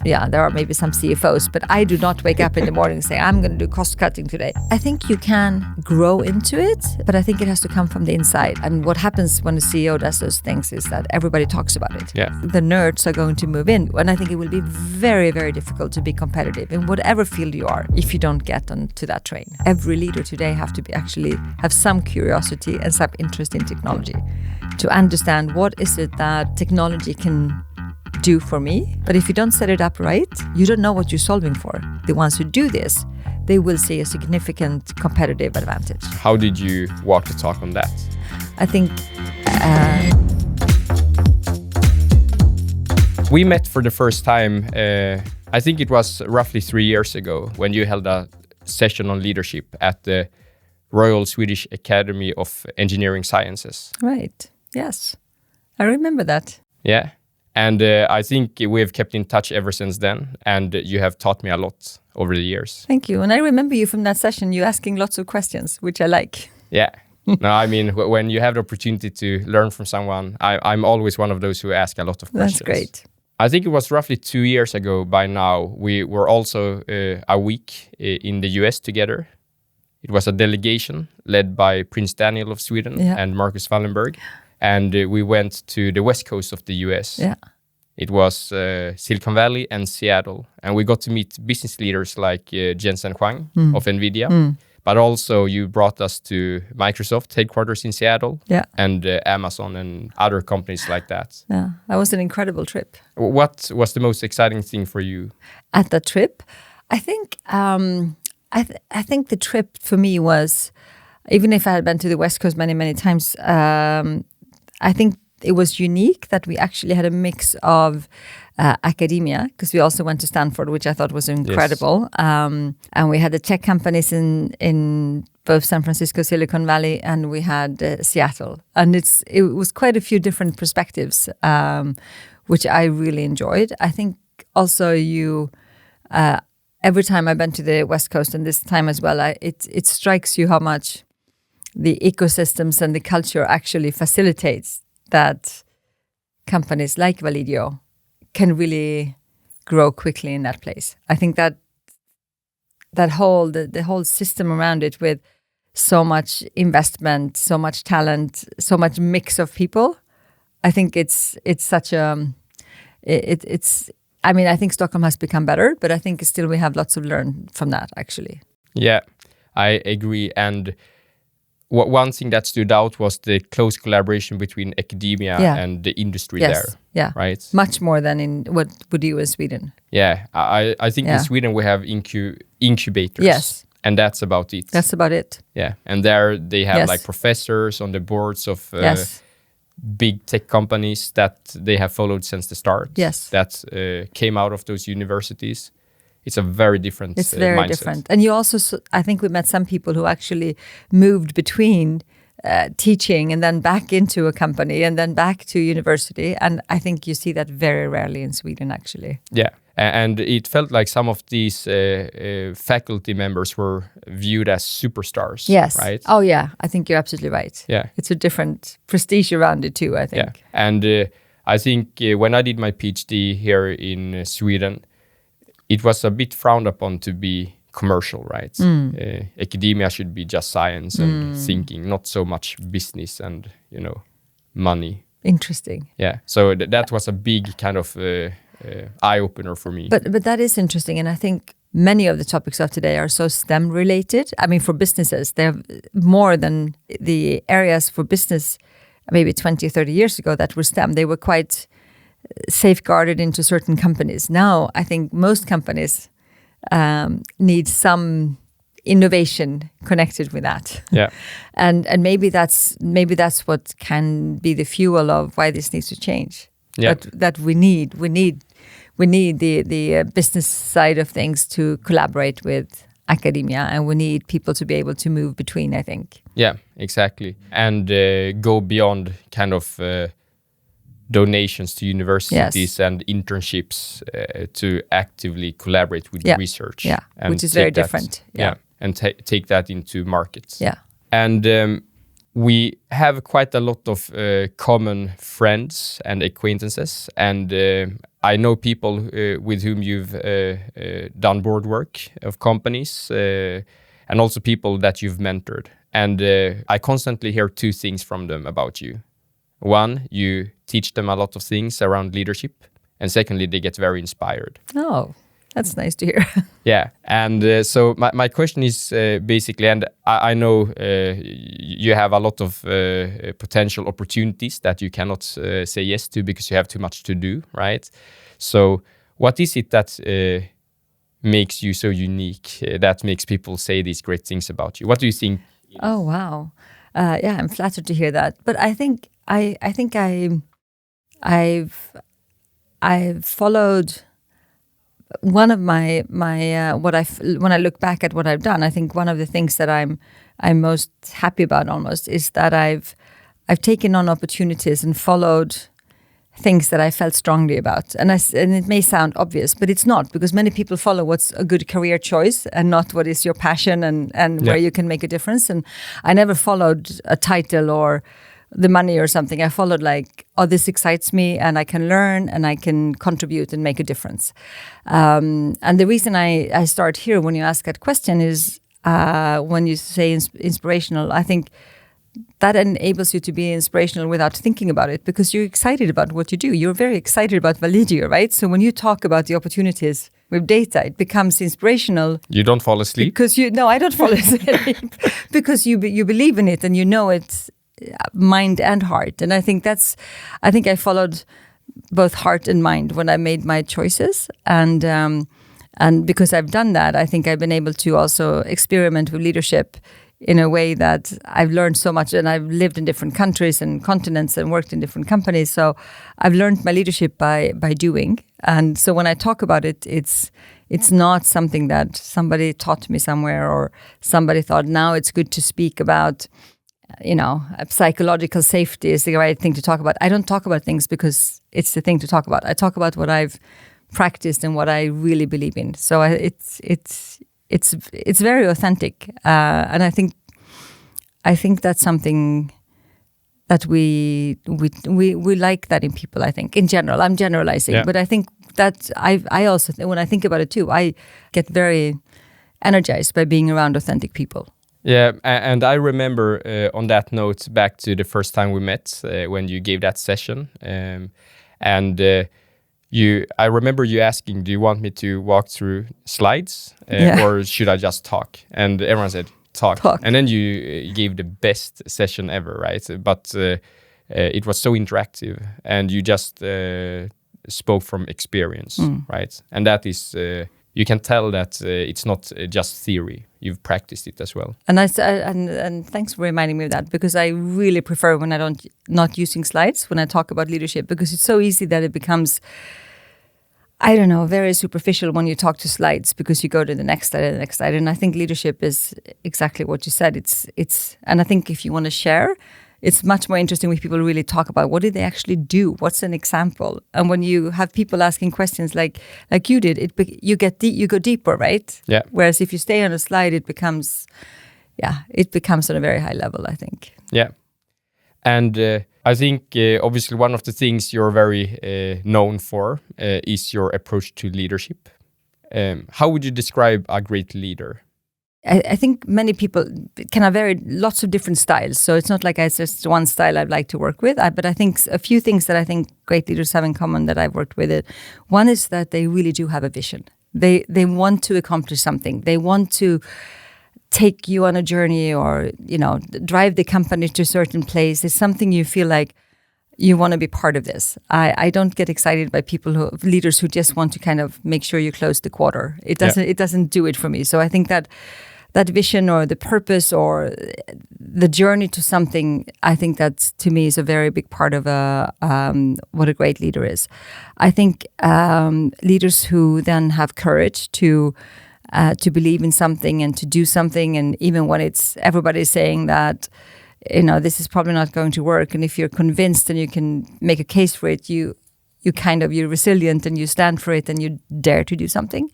Yeah, there are maybe some CFOs, but I do not wake up in the morning and say, I'm going to do cost cutting today. I think you can grow into it, but I think it has to come from the inside. And what happens when a CEO does those things is that everybody talks about it. Yeah. The nerds are going to move in, and I think it will be very, very difficult to be competitive in whatever field you are if you don't get onto that train. Every leader today have to be actually have some curiosity and some interest in technology to understand what is it that technology can do for me. But if you don't set it up right, you don't know what you're solving for. The ones who do this, they will see a significant competitive advantage. How did you walk the talk on that? I think we met for the first time, I think it was roughly 3 years ago, when you held a session on leadership at the Royal Swedish Academy of Engineering Sciences. Right. Yes. I remember that. Yeah. And I think we have kept in touch ever since then. And you have taught me a lot over the years. Thank you. And I remember you from that session, you asking lots of questions, which I like. Yeah. No, I mean, when you have the opportunity to learn from someone, I'm always one of those who ask a lot of questions. That's great. I think it was roughly 2 years ago by now. We were also a week in the US together. It was a delegation led by Prince Daniel of Sweden and Marcus Wallenberg. And we went to the west coast of the US. Yeah. It was Silicon Valley and Seattle. And we got to meet business leaders like Jensen Huang of NVIDIA. But also you brought us to Microsoft headquarters in Seattle and Amazon and other companies like that. Yeah, that was an incredible trip. What was the most exciting thing for you? At that trip, I think I think the trip for me was, even if I had been to the West Coast many, many times, I think it was unique that we actually had a mix of academia, because we also went to Stanford, which I thought was incredible. Yes. And we had the tech companies in both San Francisco, Silicon Valley, and we had Seattle. And it was quite a few different perspectives, which I really enjoyed. I think also every time I've been to the West Coast, and this time as well, it strikes you how much the ecosystems and the culture actually facilitates that companies like Validio can really grow quickly in that place. I think that the whole system around it, with so much investment, so much talent, so much mix of people, I think it's such a I mean, I think Stockholm has become better, but I think still we have lots to learn from that, actually. Yeah, I agree. And one thing that stood out was the close collaboration between academia and the industry there. Yeah, right. Much more than in what we do in Sweden. Yeah, I think in Sweden we have incubators. Yes. And that's about it. That's about it. Yeah, and there they have like professors on the boards of big tech companies that they have followed since the start. Yes. That came out of those universities. It's a very different It's very mindset. different. And you also, I think we met some people who actually moved between teaching and then back into a company and then back to university. And I think you see that very rarely in Sweden, actually. Yeah. And it felt like some of these faculty members were viewed as superstars. Yes. Right? Oh, yeah. I think you're absolutely right. Yeah. It's a different prestige around it too, I think. Yeah. And I think when I did my PhD here in Sweden, it was a bit frowned upon to be commercial, right? Academia should be just science and thinking, not so much business and, money. Interesting. Yeah. So that was a big kind of eye-opener for me. But that is interesting. And I think many of the topics of today are so STEM related. I mean, for businesses, they're more than the areas for business maybe 20 or 30 years ago that were STEM. They were quite safeguarded into certain companies. Now, I think most companies need some innovation connected with that. Yeah. and maybe that's what can be the fuel of why this needs to change. Yeah. That we need the business side of things to collaborate with academia, and we need people to be able to move between, I think. Yeah, exactly. And go beyond kind of donations to universities and internships to actively collaborate with research. Yeah, and which is very different. Yeah, and take that into markets. Yeah. And we have quite a lot of common friends and acquaintances. And I know people with whom you've done board work of companies, and also people that you've mentored. And I constantly hear two things from them about you. One, you teach them a lot of things around leadership. And secondly, they get very inspired. Oh, that's nice to hear. Yeah. And so my question is basically, and I know you have a lot of potential opportunities that you cannot say yes to because you have too much to do, right? So what is it that makes you so unique, that makes people say these great things about you? What do you think? Oh, wow. Yeah, I'm flattered to hear that. But I think I've followed one of my when I look back at what I've done, I think one of the things that I'm most happy about almost is that I've taken on opportunities and followed things that I felt strongly about. And it may sound obvious, but it's not, because many people follow what's a good career choice and not what is your passion and where you can make a difference. And I never followed a title or the money or something. I followed like, oh, this excites me and I can learn and I can contribute and make a difference. And the reason I start here when you ask that question is when you say inspirational, I think that enables you to be inspirational without thinking about it, because you're excited about what you do. You're very excited about Voyado, right? So when you talk about the opportunities with data, it becomes inspirational. You don't fall asleep? No, I don't fall asleep. Because you believe in it and you know it's mind and heart. And I think I followed both heart and mind when I made my choices. And because I've done that, I think I've been able to also experiment with leadership in a way that I've learned so much, and I've lived in different countries and continents and worked in different companies. So I've learned my leadership by doing. And so when I talk about it, it's not something that somebody taught me somewhere or somebody thought now it's good to speak about, psychological safety is the right thing to talk about. I don't talk about things because it's the thing to talk about. I talk about what I've practiced and what I really believe in. So it's very authentic, and I think that's something that we like that in people. I think in general, I'm generalizing, but I think that I also when I think about it too, I get very energized by being around authentic people. Yeah, and I remember on that note, back to the first time we met when you gave that session, I remember you asking, do you want me to walk through slides or should I just talk? And everyone said, talk. And then you gave the best session ever, right? But it was so interactive and you just spoke from experience, right? And that is, you can tell that it's not just theory. You've practiced it as well. And and thanks for reminding me of that, because I really prefer when not using slides when I talk about leadership, because it's so easy that it becomes, I don't know, very superficial when you talk to slides, because you go to the next slide and the next slide. And I think leadership is exactly what you said. It's and I think if you want to share, it's much more interesting when people really talk about what did they actually do? What's an example? And when you have people asking questions like you did, you go deeper, right? Yeah. Whereas if you stay on a slide, it becomes on a very high level, I think. Yeah. And I think obviously one of the things you're very known for is your approach to leadership. How would you describe a great leader? I think many people can have lots of different styles. So it's not like it's just one style I'd like to work with. But I think a few things that I think great leaders have in common that I've worked with it. One is that they really do have a vision. They want to accomplish something. They want to take you on a journey or, drive the company to a certain place. It's something you feel like you want to be part of this. I don't get excited by leaders who just want to kind of make sure you close the quarter. It doesn't do it for me. So I think that vision or the purpose or the journey to something, I think that to me is a very big part of what a great leader is. I think leaders who then have courage to believe in something and to do something, and even when everybody's saying that, this is probably not going to work, and if you're convinced and you can make a case for it, you're resilient and you stand for it and you dare to do something.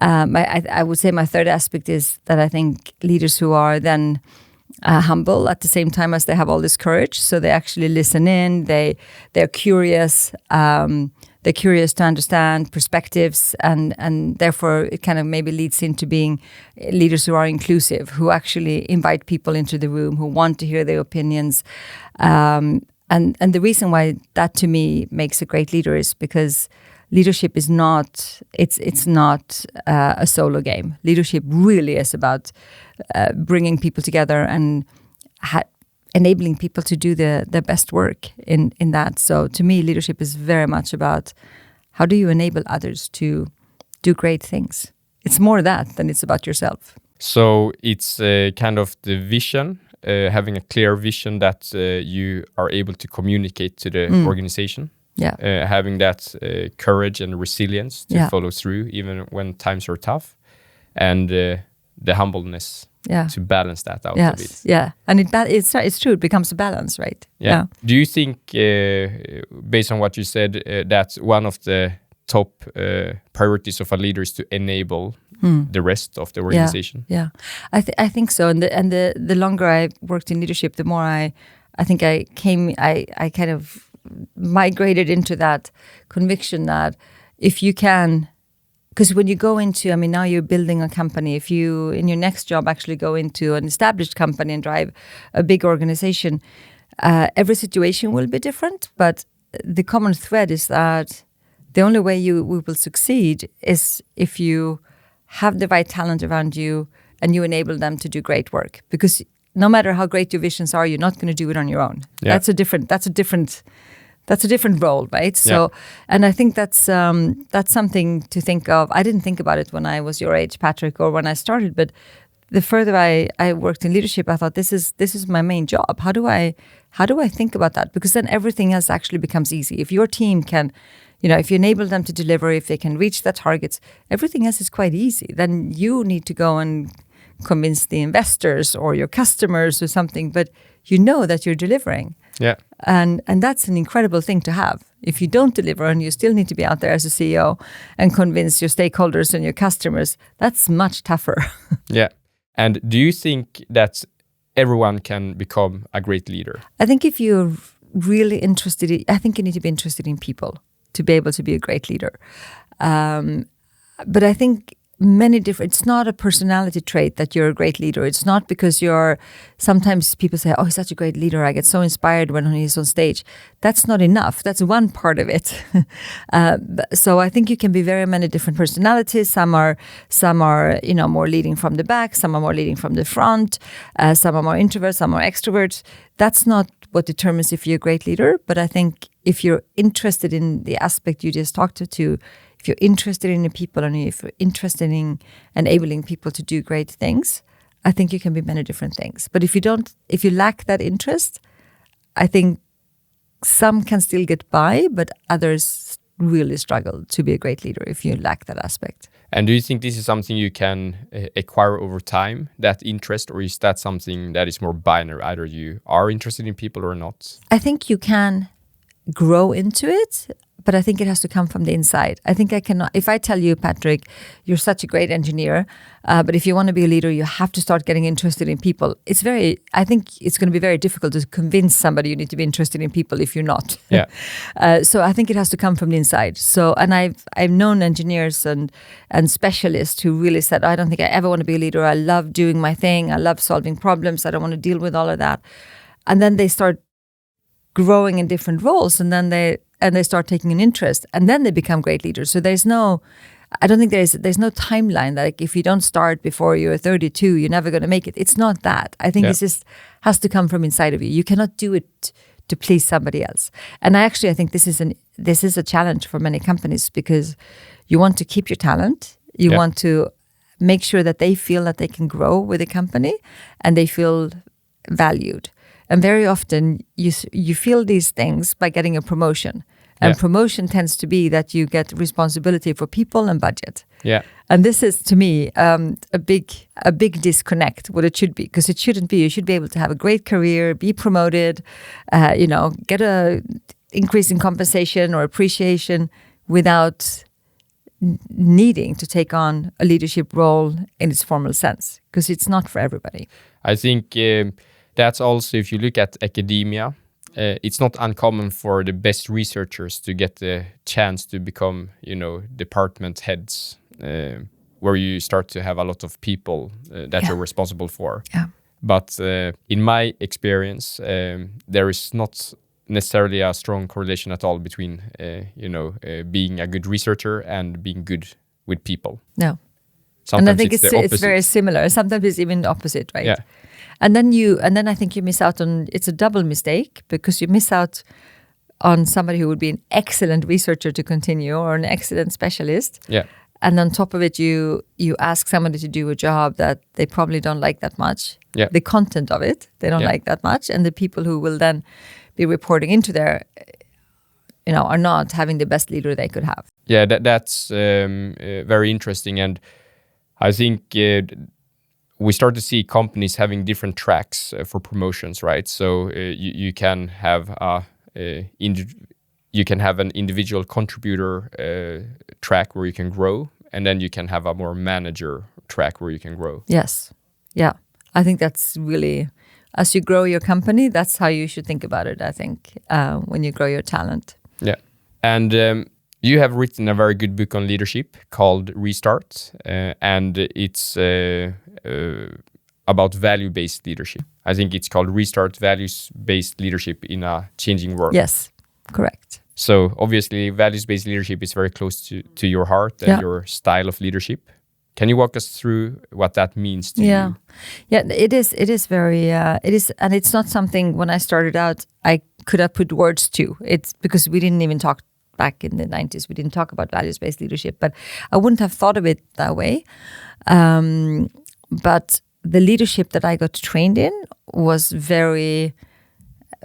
I would say my third aspect is that I think leaders who are then humble at the same time as they have all this courage. So they actually listen in, they're curious, they're curious to understand perspectives, and therefore it kind of maybe leads into being leaders who are inclusive, who actually invite people into the room, who want to hear their opinions. And the reason why that to me makes a great leader is because leadership is not a solo game. Leadership really is about bringing people together and enabling people to do their best work in that. So to me, leadership is very much about how do you enable others to do great things. It's more that than it's about yourself. So it's kind of the vision, having a clear vision that you are able to communicate to the organization. Yeah. Having that courage and resilience to follow through even when times are tough, and the humbleness to balance that out a bit. Yeah, and it's true. It becomes a balance, right? Yeah. Do you think, based on what you said, that one of the top priorities of a leader is to enable the rest of the organization? Yeah. I think so. And the longer I worked in leadership, the more I think I kind of migrated into that conviction that if you can. Because when you go into, now you're building a company. If you, in your next job, actually go into an established company and drive a big organization, every situation will be different. But the common thread is that the only way we will succeed is if you have the right talent around you and you enable them to do great work. Because no matter how great your visions are, you're not going to do it on your own. Yeah. That's a different role, right? So, and I think that's something to think of. I didn't think about it when I was your age, Patrick, or when I started. But the further I worked in leadership, I thought this is my main job. How do I think about that? Because then everything else actually becomes easy. If your team can, if you enable them to deliver, if they can reach their targets, everything else is quite easy. Then you need to go and convince the investors or your customers or something, but you know that you're delivering. Yeah. And that's an incredible thing to have. If you don't deliver and you still need to be out there as a CEO and convince your stakeholders and your customers, that's much tougher. Yeah. And do you think that everyone can become a great leader? I think if you're really interested, I think you need to be interested in people to be able to be a great leader. But I think it's not a personality trait that you're a great leader. It's not because sometimes people say, oh, he's such a great leader. I get so inspired when he's on stage. That's not enough. That's one part of it. So I think you can be very many different personalities. Some are, more leading from the back. Some are more leading from the front. Some are more introverts. Some are extroverts. That's not what determines if you're a great leader. But I think if you're interested in the aspect you just talked to, if you're interested in the people and if you're interested in enabling people to do great things, I think you can be many different things. But if you lack that interest, I think some can still get by, but others really struggle to be a great leader if you lack that aspect. And do you think this is something you can acquire over time, that interest, or is that something that is more binary? Either you are interested in people or not? I think you can grow into it, but I think it has to come from the inside. I think I cannot, if I tell you, Patrick, you're such a great engineer, but if you want to be a leader, you have to start getting interested in people. I think it's going to be very difficult to convince somebody you need to be interested in people if you're not. Yeah. So I think it has to come from the inside. So, and I've known engineers and specialists who really said, I don't think I ever want to be a leader. I love doing my thing. I love solving problems. I don't want to deal with all of that. And then they start growing in different roles, and then they start taking an interest, and then they become great leaders. So I don't think there's no timeline that, like, if you don't start before you're 32, you're never going to make it. It's not that. I think it just has to come from inside of you. You cannot do it to please somebody else. And I think this is a challenge for many companies, because you want to keep your talent. You want to make sure that they feel that they can grow with the company and they feel valued. And very often you feel these things by getting a promotion. And promotion tends to be that you get responsibility for people and budget. Yeah. And this is, to me, a big disconnect, what it should be, because it shouldn't be. You should be able to have a great career, be promoted, get a increase in compensation or appreciation without needing to take on a leadership role in its formal sense, because it's not for everybody. I think that's also, if you look at academia, it's not uncommon for the best researchers to get the chance to become, department heads, where you start to have a lot of people that you're responsible for. Yeah. But in my experience, there is not necessarily a strong correlation at all between, being a good researcher and being good with people. No. Sometimes and I think the it's very similar. Sometimes it's even the opposite, right? Yeah. And then I think you miss out on, it's a double mistake, because you miss out on somebody who would be an excellent researcher to continue, or an excellent specialist. Yeah. And on top of it, you ask somebody to do a job that they probably don't like that much. Yeah. The content of it, they don't like that much. And the people who will then be reporting into there, are not having the best leader they could have. Yeah, that's very interesting. And I think we start to see companies having different tracks for promotions, right? So you can have an individual contributor track where you can grow, and then you can have a more manager track where you can grow. Yes. Yeah. I think that's really, as you grow your company, that's how you should think about it, I think, when you grow your talent. Yeah. And you have written a very good book on leadership called Restart, and it's about value-based leadership. I think it's called Restart Values-Based Leadership in a Changing World. Yes, correct. So obviously, values-based leadership is very close to your heart and your style of leadership. Can you walk us through what that means to you? Yeah, it is very, and it's not something, when I started out, I could have put words to. It's because we didn't even talk back in the 90s. We didn't talk about values-based leadership, but I wouldn't have thought of it that way. But the leadership that I got trained in was very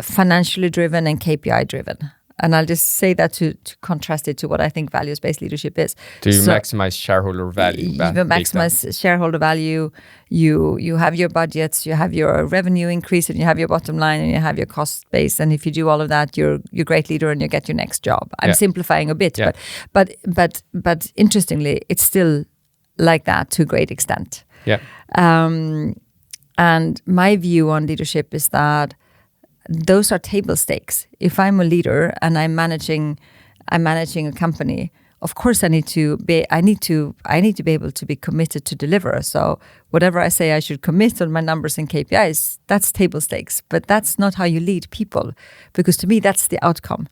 financially driven and KPI driven. And I'll just say that to contrast it to what I think values-based leadership is. To maximize shareholder value. You maximize shareholder value. You have your budgets, you have your revenue increase, and you have your bottom line, and you have your cost base. And if you do all of that, you're a great leader, and you get your next job. I'm simplifying a bit, but interestingly, it's still like that to a great extent. Yeah. And my view on leadership is that those are table stakes. If I'm a leader and I'm managing a company, of course I need to be able to be committed to deliver. So whatever I say I should commit on my numbers and KPIs, that's table stakes. But that's not how you lead people, because to me that's the outcome.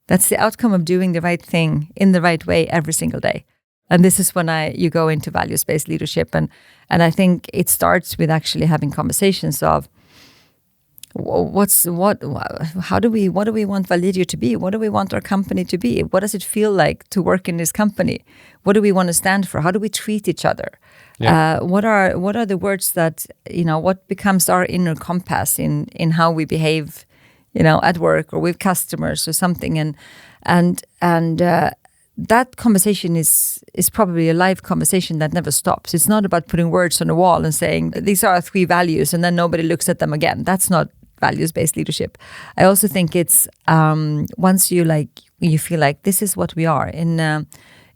That's the outcome of doing the right thing in the right way every single day. And this is when you go into values-based leadership, and I think it starts with actually having conversations of what do we want Validio to be? What do we want our company to be? What does it feel like to work in this company? What do we want to stand for? How do we treat each other? Yeah. What are the words that, what becomes our inner compass in how we behave, at work or with customers or something? And that conversation is probably a live conversation that never stops. It's not about putting words on a wall and saying, these are our 3 values, and then nobody looks at them again. That's not values-based leadership. I also think it's once you feel like this is what we are. In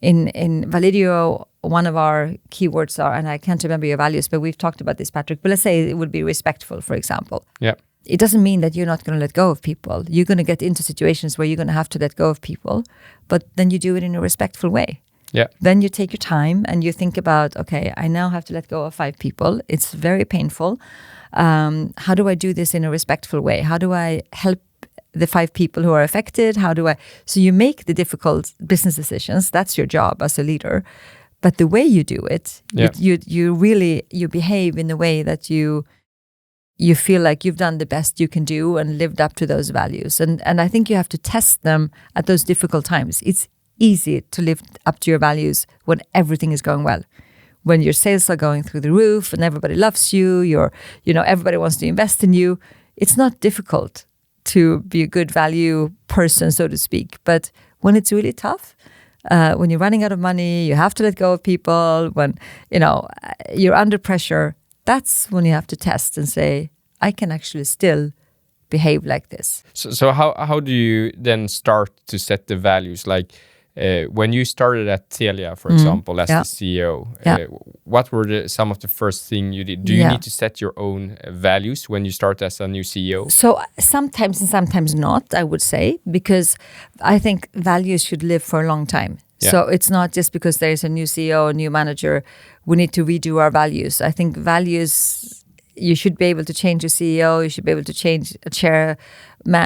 Validio, one of our keywords are, and I can't remember your values, but we've talked about this, Patrick, but let's say it would be respectful, for example. Yeah. It doesn't mean that you're not going to let go of people. You're going to get into situations where you're going to have to let go of people, but then you do it in a respectful way. Yeah. Then you take your time and you think about, okay, I now have to let go of 5 people. It's very painful. How do I do this in a respectful way? How do I help the 5 people who are affected? So you make the difficult business decisions. That's your job as a leader. But the way you do it, you behave in a way that you feel like you've done the best you can do and lived up to those values. And I think you have to test them at those difficult times. It's easy to live up to your values when everything is going well. When your sales are going through the roof and everybody loves you, everybody wants to invest in you. It's not difficult to be a good value person, so to speak. But when it's really tough, when you're running out of money, you have to let go of people, when, you're under pressure, that's when you have to test and say, I can actually still behave like this. So how do you then start to set the values? Like, When you started at Telia, for example, as the CEO, what were some of the first things you did? Do you need to set your own values when you start as a new CEO? So sometimes and sometimes not, I would say, because I think values should live for a long time. Yeah. So it's not just because there is a new CEO, a new manager, we need to redo our values. I think values, you should be able to change a CEO, you should be able to change a chairman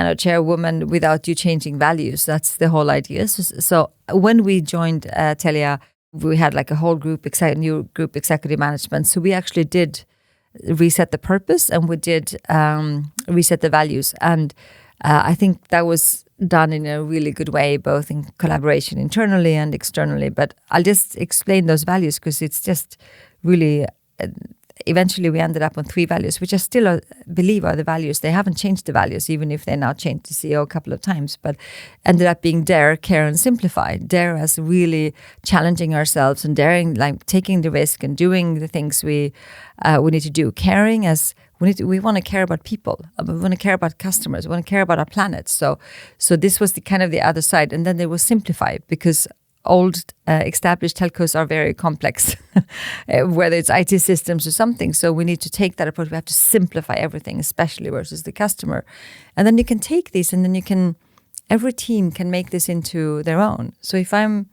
or chairwoman without you changing values. That's the whole idea. So when we joined Telia, we had like a whole new group executive management. So we actually did reset the purpose and we did reset the values. And I think that was done in a really good way, both in collaboration internally and externally. But I'll just explain those values because it's just really... eventually we ended up on 3 values, which I still believe are the values. They haven't changed the values, even if they now changed the CEO a couple of times, but ended up being dare, care, and simplify. Dare as really challenging ourselves and daring, like taking the risk and doing the things we need to do. Caring as we want to care about people. We want to care about customers. We want to care about our planet. So this was the kind of the other side. And then there was simplify, because old established telcos are very complex, whether it's IT systems or something. So we need to take that approach. We have to simplify everything, especially versus the customer. And then you can take these and then every team can make this into their own. So if I'm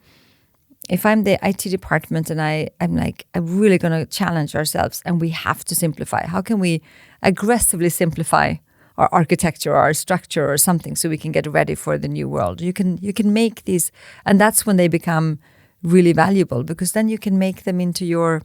the IT department and I'm really going to challenge ourselves and we have to simplify. How can we aggressively simplify our architecture or our structure or something so we can get ready for the new world? You can make these, and that's when they become really valuable, because then you can make them into your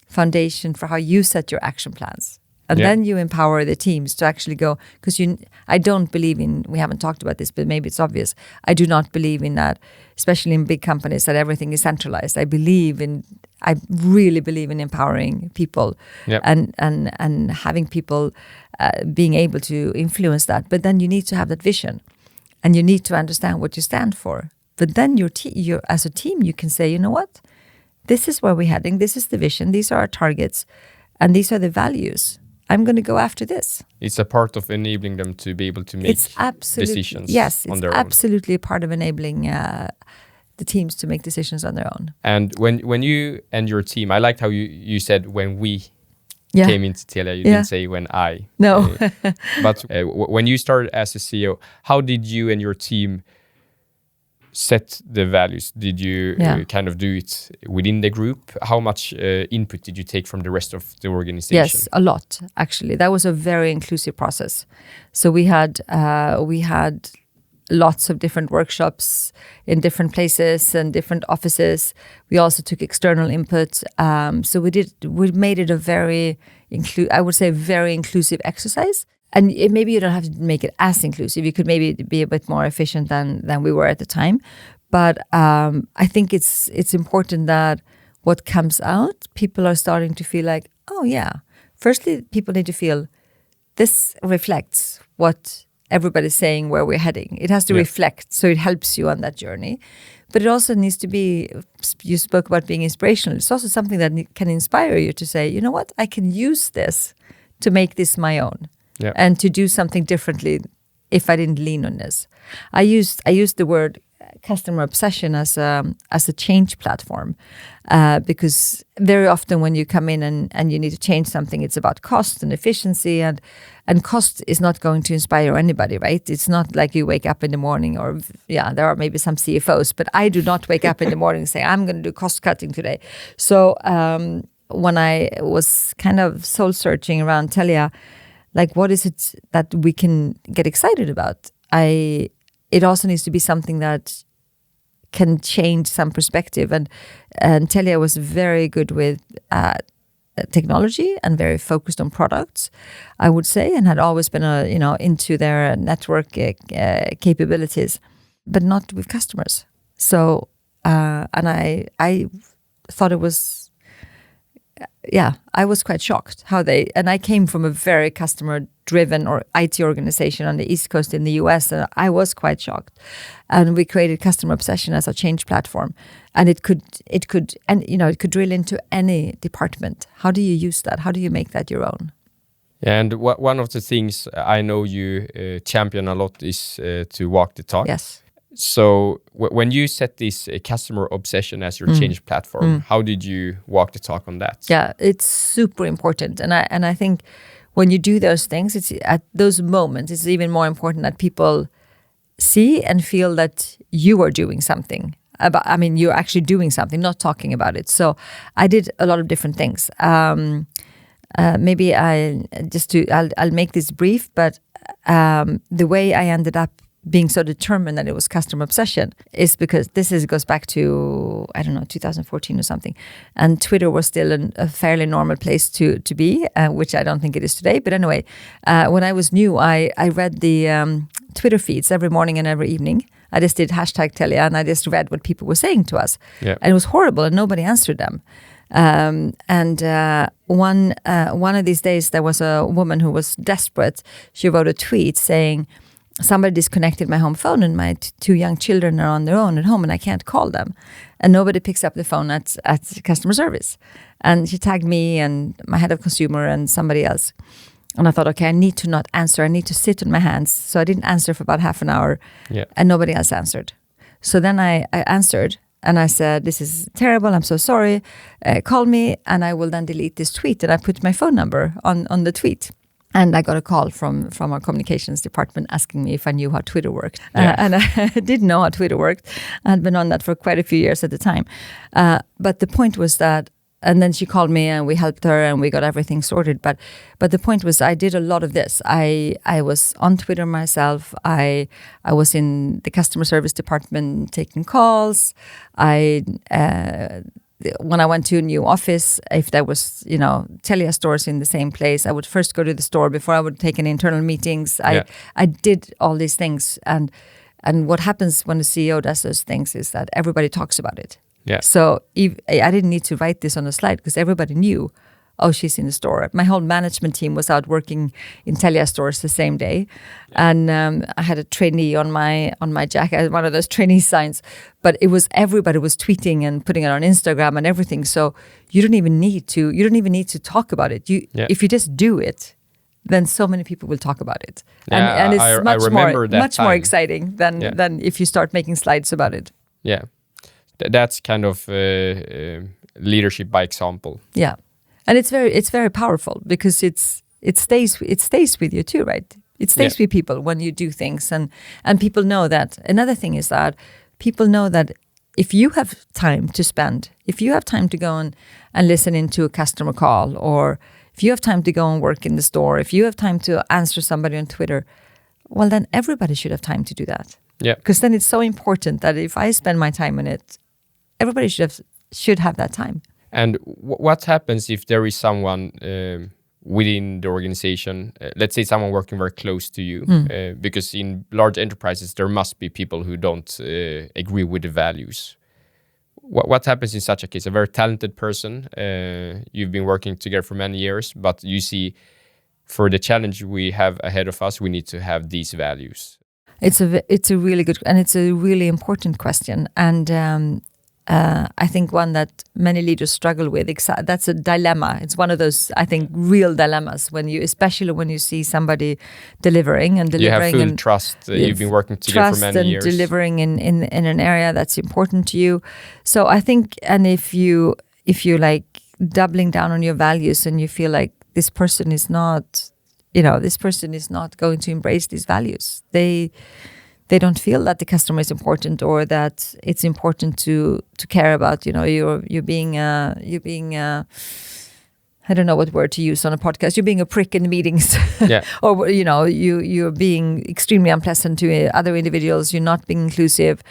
foundation for how you set your action plans. And then you empower the teams to actually go, because I don't believe in, we haven't talked about this, but maybe it's obvious. I do not believe in that, especially in big companies, that everything is centralized. I really believe in empowering people and having people being able to influence that. But then you need to have that vision and you need to understand what you stand for. But then you're as a team, you can say, you know what? This is where we're heading. This is the vision. These are our targets. And these are the values. I'm going to go after this. It's a part of enabling them to be able to make decisions on their own. It's absolutely a part of enabling the teams to make decisions on their own. And when you and your team, I liked how you said when we came into Telia, you didn't say when I. No. But when you started as a CEO, how did you and your team set the values? Did you kind of do it within the group? How much input did you take from the rest of the organization? Yes, a lot, actually. That was a very inclusive process. So we had lots of different workshops in different places and different offices. We also took external input. So we made it a very inclusive exercise. And maybe you don't have to make it as inclusive. You could maybe be a bit more efficient than we were at the time. But I think it's important that what comes out, people are starting to feel like, oh yeah. Firstly, people need to feel this reflects what everybody's saying where we're heading. It has to reflect, so it helps you on that journey. But it also needs to be, you spoke about being inspirational. It's also something that can inspire you to say, you know what, I can use this to make this my own. Yeah. And to do something differently if I didn't lean on this. I used the word customer obsession as a change platform because very often when you come in and you need to change something, it's about cost and efficiency and cost is not going to inspire anybody, right? It's not like you wake up in the morning or there are maybe some CFOs, but I do not wake up in the morning and say, I'm going to do cost cutting today. So when I was kind of soul searching around Telia, like, what is it that we can get excited about? It also needs to be something that can change some perspective. And Telia was very good with technology and very focused on products, I would say, and had always been into their network capabilities, but not with customers. So and I thought it was. I was quite shocked and I came from a very customer-driven or IT organization on the East Coast in the US, and I was quite shocked. And we created Customer Obsession as a change platform, and it could drill into any department. How do you use that? How do you make that your own? And one of the things I know you champion a lot is to walk the talk. Yes. So when you set this customer obsession as your change platform, how did you walk the talk on that? Yeah, it's super important, and I think when you do those things, it's at those moments it's even more important that people see and feel that you are doing something. You're actually doing something, not talking about it. So I did a lot of different things. Maybe I'll make this brief, but the way I ended up being so determined that it was customer obsession is because goes back to, I don't know, 2014 or something. And Twitter was still a fairly normal place to be, which I don't think it is today. But anyway, when I was new, I read the Twitter feeds every morning and every evening. I just did #Telia and I just read what people were saying to us. Yeah. And it was horrible and nobody answered them. One of these days there was a woman who was desperate. She wrote a tweet saying, somebody disconnected my home phone and my two young children are on their own at home and I can't call them. And nobody picks up the phone at customer service. And she tagged me and my head of consumer and somebody else. And I thought, okay, I need to not answer. I need to sit on my hands. So I didn't answer for about half an hour and nobody else answered. So then I answered and I said, this is terrible. I'm so sorry. Call me and I will then delete this tweet. And I put my phone number on the tweet. And I got a call from our communications department asking me if I knew how Twitter worked. And I didn't know how Twitter worked. I had been on that for quite a few years at the time. But the point was that, and then she called me and we helped her and we got everything sorted. But the point was I did a lot of this. I was on Twitter myself. I was in the customer service department taking calls. When I went to a new office, if there was, Telia stores in the same place, I would first go to the store before I would take any internal meetings. I did all these things. And what happens when the CEO does those things is that everybody talks about it. Yeah. So I didn't need to write this on a slide because everybody knew, oh, she's in the store. My whole management team was out working in Telia stores the same day. And I had a trainee on my jacket, one of those trainee signs. But everybody was tweeting and putting it on Instagram and everything. So you don't even need to talk about it. If you just do it, then so many people will talk about it. And it's much more exciting than if you start making slides about it. Yeah. That's kind of leadership by example. Yeah. And it's very powerful because it stays with you too, right? It stays with people when you do things and people know that. Another thing is that people know that if you have time to spend, if you have time to go and listen into a customer call, or if you have time to go and work in the store, if you have time to answer somebody on Twitter, well then everybody should have time to do that. Yeah. Because then it's so important that if I spend my time on it, everybody should have that time. And what happens if there is someone within the organization, let's say someone working very close to you, because in large enterprises, there must be people who don't agree with the values. What happens in such a case? A very talented person, you've been working together for many years, but you see for the challenge we have ahead of us, we need to have these values. It's a really good, and it's a really important question. And I think one that many leaders struggle with. That's a dilemma. It's one of those, I think, real dilemmas especially when you see somebody delivering. You have full trust. You've been working together for many years. Trust and delivering in an area that's important to you. So I think, and if you like doubling down on your values and you feel like this person is not going to embrace these values, they don't feel that the customer is important or that it's important to care about, you're being I don't know what word to use on a podcast. You're being a prick in the meetings, or you're being extremely unpleasant to other individuals. You're not being inclusive,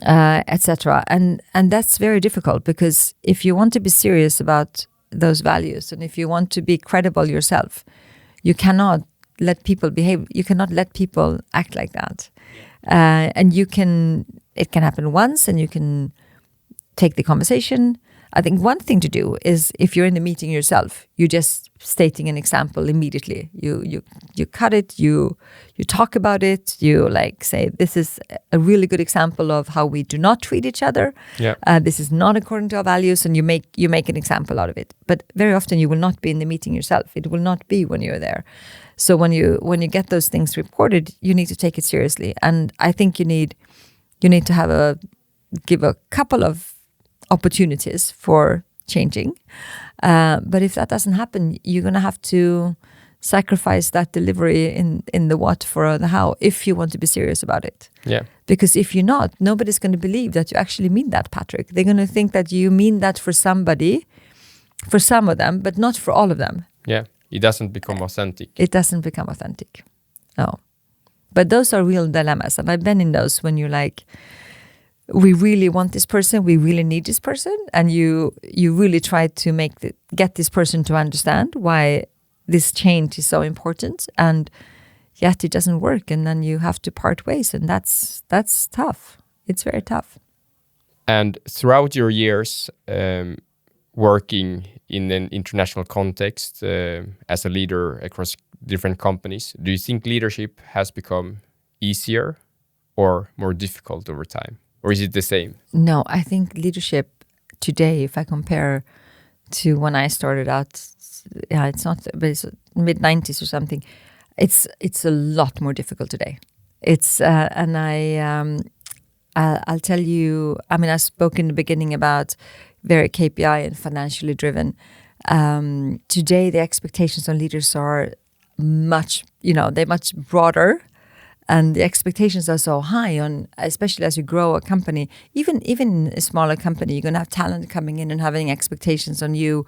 etc. And that's very difficult because if you want to be serious about those values and if you want to be credible yourself, you cannot let people behave. You cannot let people act like that. And it can happen once and you can take the conversation. I think one thing to do is if you're in the meeting yourself, you're just stating an example immediately. You cut it, you talk about it, you say, this is a really good example of how we do not treat each other. Yeah. This is not according to our values, and you make an example out of it. But very often you will not be in the meeting yourself. It will not be when you're there. So when you get those things reported, you need to take it seriously. And I think you need You need to give a couple of opportunities for changing. But if that doesn't happen, you're going to have to sacrifice that delivery in the what for the how if you want to be serious about it. Yeah. Because if you're not, nobody's going to believe that you actually mean that, Patrick. They're going to think that you mean that for somebody, for some of them, but not for all of them. Yeah. It doesn't become authentic. It doesn't become authentic. No. But those are real dilemmas. And I've been in those when you're like, we really want this person, we really need this person. And you really try to get this person to understand why this change is so important. And yet it doesn't work. And then you have to part ways. And that's tough. It's very tough. And throughout your years working in an international context as a leader across different companies, do you think leadership has become easier or more difficult over time? Or is it the same? No, I think leadership today, if I compare to when I started out, it's not, but it's mid-90s or something, it's a lot more difficult today. It's and I'll tell you, I mean, I spoke in the beginning about very KPI and financially driven. Today, the expectations on leaders are much, they're much broader, and the expectations are so high on, especially as you grow a company, even a smaller company, you're going to have talent coming in and having expectations on you,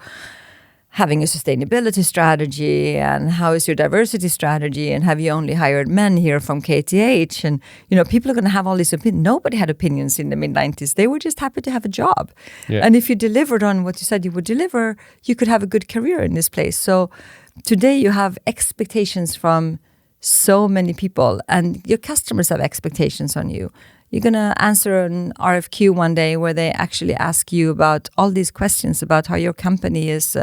having a sustainability strategy, and how is your diversity strategy, and have you only hired men here from KTH? And, people are going to have all these opinions. Nobody had opinions in the mid-90s. They were just happy to have a job. Yeah. And if you delivered on what you said you would deliver, you could have a good career in this place. So today you have expectations from so many people, and your customers have expectations on you. You're going to answer an RFQ one day where they actually ask you about all these questions about how your company is,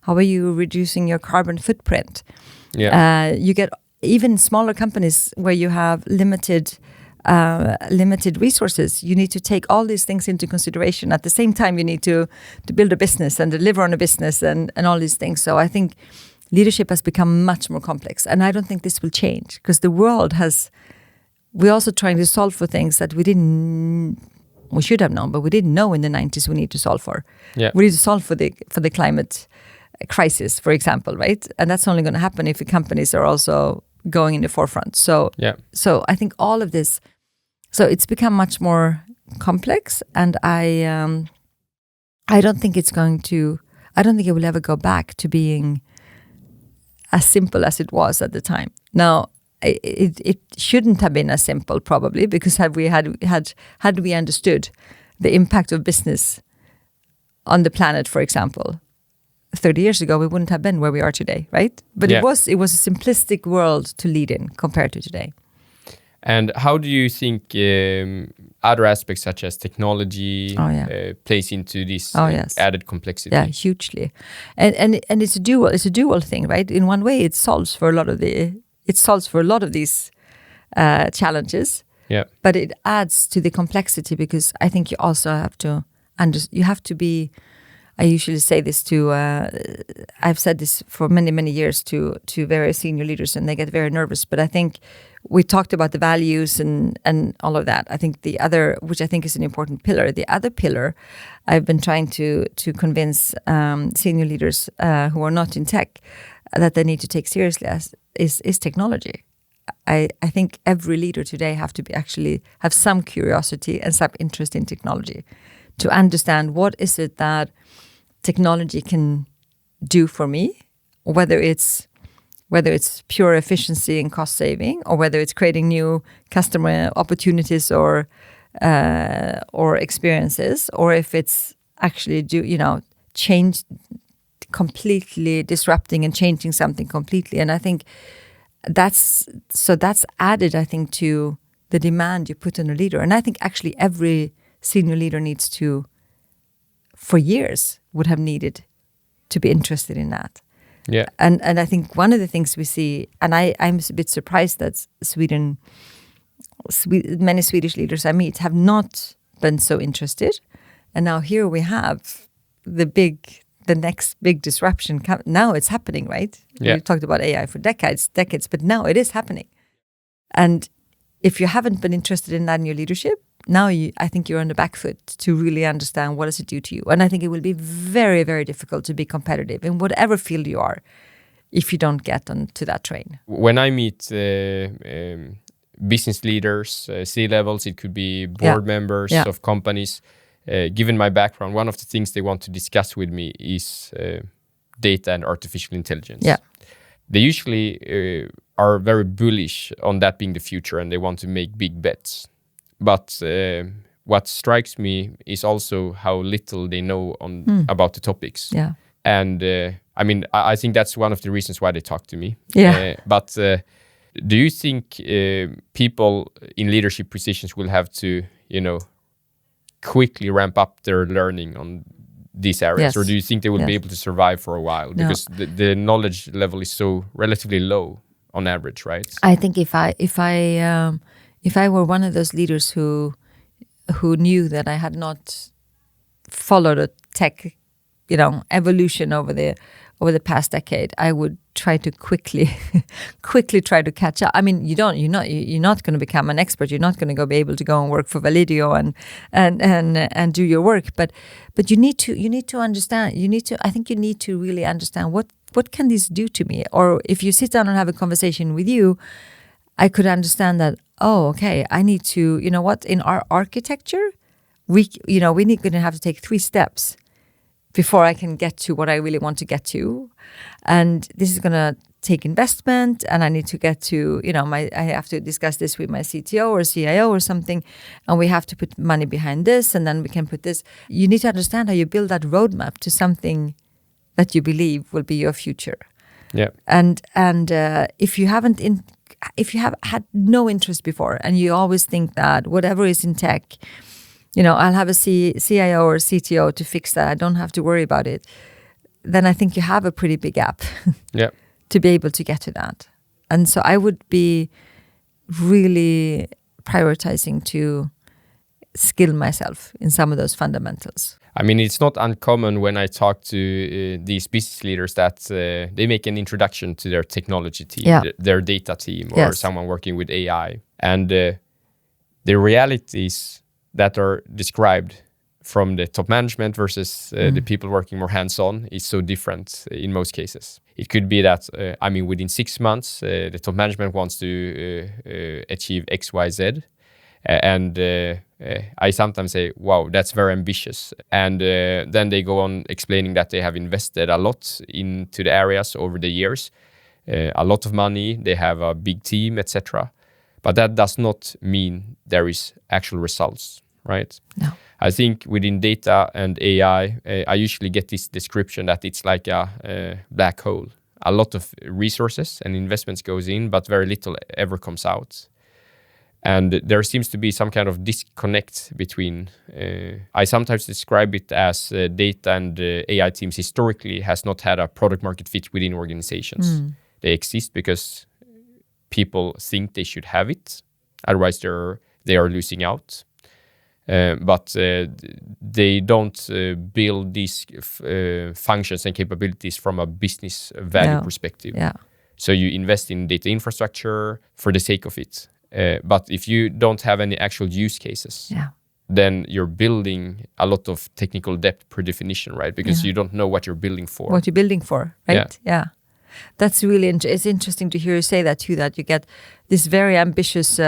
how are you reducing your carbon footprint? Yeah. You get even smaller companies where you have limited resources. You need to take all these things into consideration. At the same time, you need to build a business and deliver on a business and all these things. So I think leadership has become much more complex. And I don't think this will change because the world we're also trying to solve for things that we should have known, but we didn't know in the 90s we need to solve for. Yeah. We need to solve for the climate crisis, for example, right? And that's only going to happen if the companies are also going in the forefront. So I think all of this, so it's become much more complex, and I don't think it will ever go back to being as simple as it was at the time. Now, it shouldn't have been as simple, probably, because had we understood the impact of business on the planet, for example, 30 years ago, we wouldn't have been where we are today, right? But it was a simplistic world to lead in compared to today. And how do you think other aspects such as technology plays into this added complexity? Yeah, hugely. And it's a dual thing, right? In one way, it solves for a lot of these challenges. Yeah. But it adds to the complexity because I think you also have to be. I usually say this to, I've said this for many, many years to very senior leaders, and they get very nervous. But I think we talked about the values and all of that. I think the other, which I think is an important pillar, the other pillar I've been trying to convince senior leaders who are not in tech that they need to take seriously is technology. I think every leader today have to actually have some curiosity and some interest in technology to understand what is it that technology can do for me, whether it's pure efficiency and cost saving, or whether it's creating new customer opportunities or experiences, or if it's actually change completely, disrupting and changing something completely. And I think that's added, I think, to the demand you put on a leader. And I think actually every senior leader needs to, for years, would have needed to be interested in that. Yeah. And I think one of the things we see, and I'm a bit surprised that many Swedish leaders I meet have not been so interested. And now here we have the next big disruption. Now it's happening, right? Yeah. We talked about AI for decades, but now it is happening. And if you haven't been interested in that in your leadership, now I think you're on the back foot to really understand what does it do to you. And I think it will be very, very difficult to be competitive in whatever field you are if you don't get onto that train. When I meet business leaders, C-levels, it could be board members of companies, given my background, one of the things they want to discuss with me is data and artificial intelligence. Yeah. They usually are very bullish on that being the future, and they want to make big bets. But what strikes me is also how little they know about the topics. Yeah. And I mean, I think that's one of the reasons why they talk to me. Yeah. But do you think people in leadership positions will have to, quickly ramp up their learning on these areas? Yes. Or do you think they will be able to survive for a while? Because the knowledge level is so relatively low on average, right? I think if I were one of those leaders who knew that I had not followed a tech, evolution over the past decade, I would try to quickly try to catch up. I mean, you're not going to become an expert. You're not going to be able to go and work for Voyado and do your work. But you need to understand. I think you need to really understand what can this do to me? Or if you sit down and have a conversation with you, I could understand that. Oh, okay. I need to. You know what? In our architecture, we're going to have to take 3 steps before I can get to what I really want to get to. And this is going to take investment, and I need to get to, I have to discuss this with my CTO or CIO or something, and we have to put money behind this, and then we can put this. You need to understand how you build that roadmap to something that you believe will be your future. Yeah. And if you have had no interest before, and you always think that whatever is in tech, I'll have a CIO or CTO to fix that, I don't have to worry about it, then I think you have a pretty big gap to be able to get to that. And so I would be really prioritizing to skill myself in some of those fundamentals. I mean, it's not uncommon when I talk to these business leaders that they make an introduction to their technology team, their data team, or someone working with AI. And the realities that are described from the top management versus the people working more hands-on is so different in most cases. It could be that, within 6 months, the top management wants to achieve X, Y, Z. And I sometimes say, wow, that's very ambitious. And then they go on explaining that they have invested a lot into the areas over the years, a lot of money, they have a big team, etc. But that does not mean there is actual results, right? No. I think within data and AI, I usually get this description that it's like a black hole. A lot of resources and investments goes in, but very little ever comes out. And there seems to be some kind of disconnect between, I sometimes describe it as data and AI teams historically has not had a product market fit within organizations. They exist because people think they should have it, otherwise they are losing out. But they don't build these functions and capabilities from a business value perspective. Yeah. So you invest in data infrastructure for the sake of it. But if you don't have any actual use cases, then you're building a lot of technical debt per definition, right? Because you don't know what you're building for. What you're building for, right? Yeah. That's really it's interesting to hear you say that too, that you get this very ambitious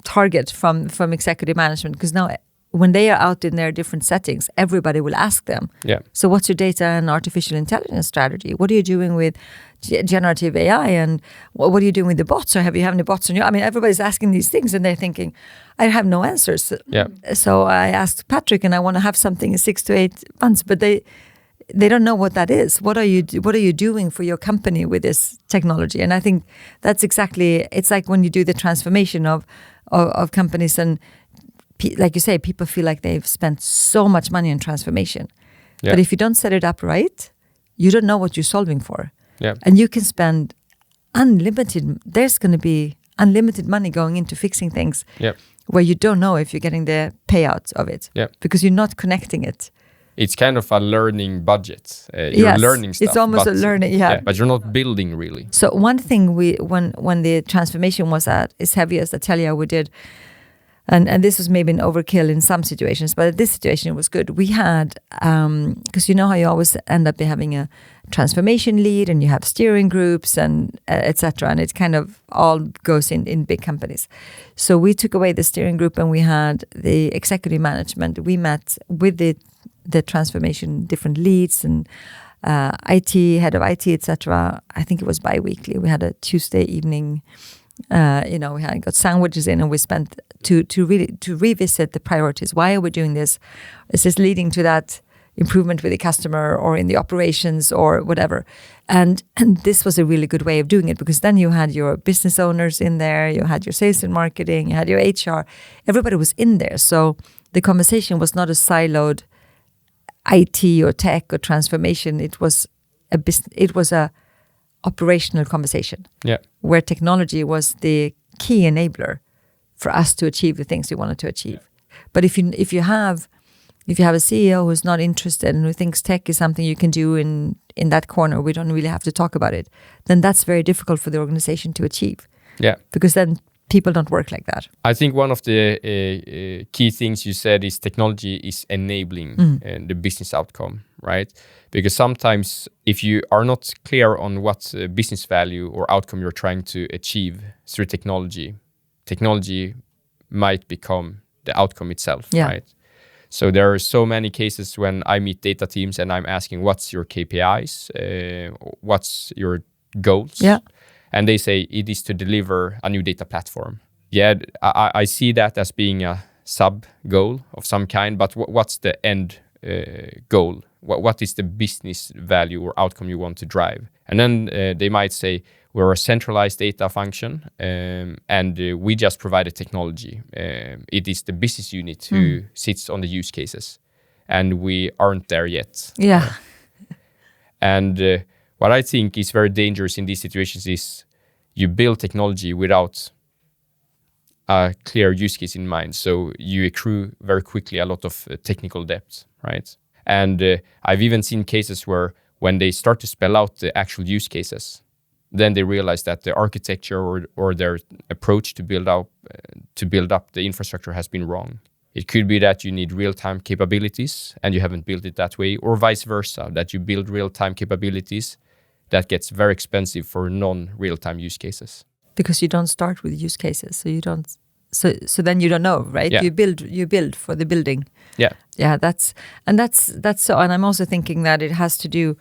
target from executive management, because now when they are out in their different settings, everybody will ask them, so what's your data and artificial intelligence strategy? What are you doing with generative AI, and what are you doing with the bots, or have you any bots on your... I mean, everybody's asking these things and they're thinking, I have no answers. So I asked Patrick, and I want to have something in 6 to 8 months, but they don't know what that is. What are you doing for your company with this technology? And I think that's exactly, it's like when you do the transformation of companies, and like you say, people feel like they've spent so much money on transformation. But if you don't set it up right, you don't know what you're solving for. And you can spend there's going to be unlimited money going into fixing things where you don't know if you're getting the payout of it because you're not connecting it. It's kind of a learning budget. You're learning stuff. It's almost a learning, but you're not building really. So one thing when the transformation was as heavy as the Telia we did, And this was maybe an overkill in some situations, but in this situation it was good. We had, because you know how you always end up having a transformation lead and you have steering groups and etc. And it kind of all goes in big companies. So we took away the steering group and we had the executive management. We met with the transformation, different leads and IT, head of IT, etc. I think it was bi-weekly. We had a Tuesday evening. We had got sandwiches in, and we spent to revisit the priorities. Why are we doing this? Is this leading to that improvement with the customer or in the operations or whatever? And this was a really good way of doing it, because then you had your business owners in there, you had your sales and marketing, you had your HR, everybody was in there. So the conversation was not a siloed IT or tech or transformation. It was a operational conversation, where technology was the key enabler for us to achieve the things we wanted to achieve. But if you have a CEO who's not interested and who thinks tech is something you can do in that corner, we don't really have to talk about it, then that's very difficult for the organization to achieve. Yeah, because then people don't work like that. I think one of the key things you said is technology is enabling the business outcome, right? Because sometimes if you are not clear on what business value or outcome you're trying to achieve through technology might become the outcome itself, right? So there are so many cases when I meet data teams and I'm asking, what's your KPIs? What's your goals? Yeah. And they say it is to deliver a new data platform. Yeah, I see that as being a sub-goal of some kind, but what's the end goal? What is the business value or outcome you want to drive? And then they might say, we're a centralized data function and we just provide a technology. It is the business unit who sits on the use cases, and we aren't there yet. Yeah. And what I think is very dangerous in these situations is you build technology without a clear use case in mind. So you accrue very quickly a lot of technical debt, right? And I've even seen cases where when they start to spell out the actual use cases, then they realize that the architecture or their approach to build up the infrastructure has been wrong. It could be that you need real-time capabilities and you haven't built it that way, or vice versa, that you build real-time capabilities that gets very expensive for non-real-time use cases. Because you don't start with use cases, so you don't. So then you don't know, right? Yeah. You build for the building. Yeah. Yeah, that's so. And I'm also thinking that it has to do.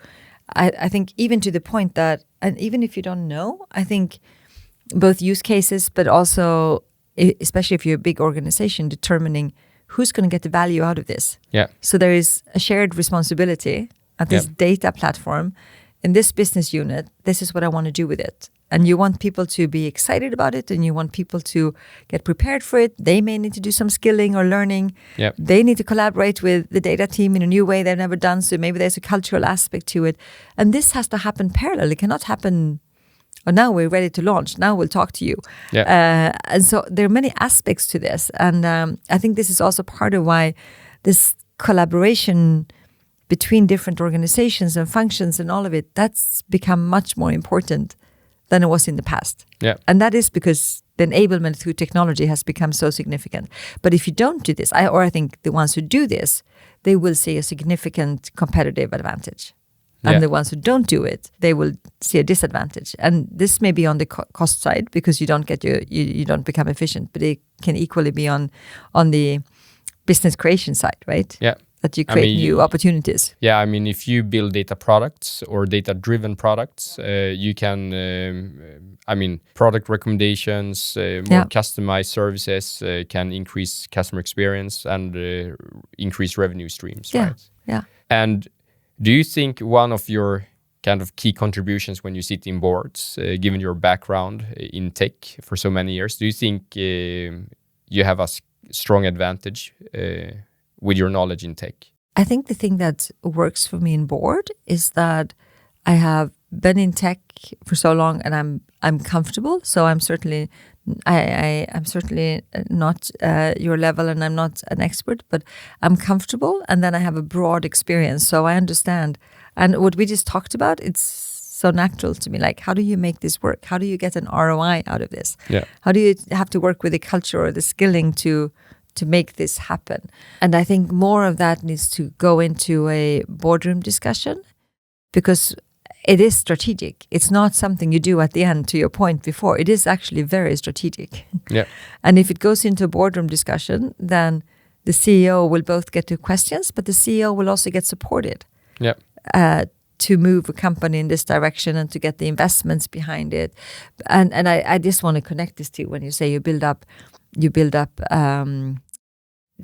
I think even to the point that, and even if you don't know, I think both use cases, but also especially if you're a big organization, determining who's going to get the value out of this. Yeah. So there is a shared responsibility at this data platform. In this business unit, this is what I want to do with it. And you want people to be excited about it, and you want people to get prepared for it. They may need to do some skilling or learning. Yep. They need to collaborate with the data team in a new way they've never done. So maybe there's a cultural aspect to it. And this has to happen parallel. It cannot happen, now we're ready to launch. Now we'll talk to you. Yeah. And so there are many aspects to this. And I think this is also part of why this collaboration between different organizations and functions and all of it, that's become much more important than it was in the past. Yeah. And that is because the enablement through technology has become so significant. But if you don't do this, I think the ones who do this, they will see a significant competitive advantage. And the ones who don't do it, they will see a disadvantage. And this may be on the cost side, because you don't get you don't become efficient, but it can equally be on the business creation side, right? Yeah. That you create new opportunities. Yeah, I mean, if you build data products or data-driven products, you can, product recommendations, more customized services can increase customer experience and increase revenue streams, right? Yeah. And do you think one of your kind of key contributions when you sit in boards, given your background in tech for so many years, do you think you have a strong advantage with your knowledge in tech? I think the thing that works for me in board is that I have been in tech for so long, and I'm comfortable. So I'm certainly not your level, and I'm not an expert, but I'm comfortable. And then I have a broad experience, so I understand. And what we just talked about, it's so natural to me. Like, how do you make this work? How do you get an ROI out of this? Yeah. How do you have to work with the culture or the skilling to make this happen? And I think more of that needs to go into a boardroom discussion, because it is strategic. It's not something you do at the end, to your point before. It is actually very strategic. Yeah. And if it goes into a boardroom discussion, then the CEO will both get the questions, but the CEO will also get supported to move a company in this direction and to get the investments behind it. And I just want to connect this to when you say you build up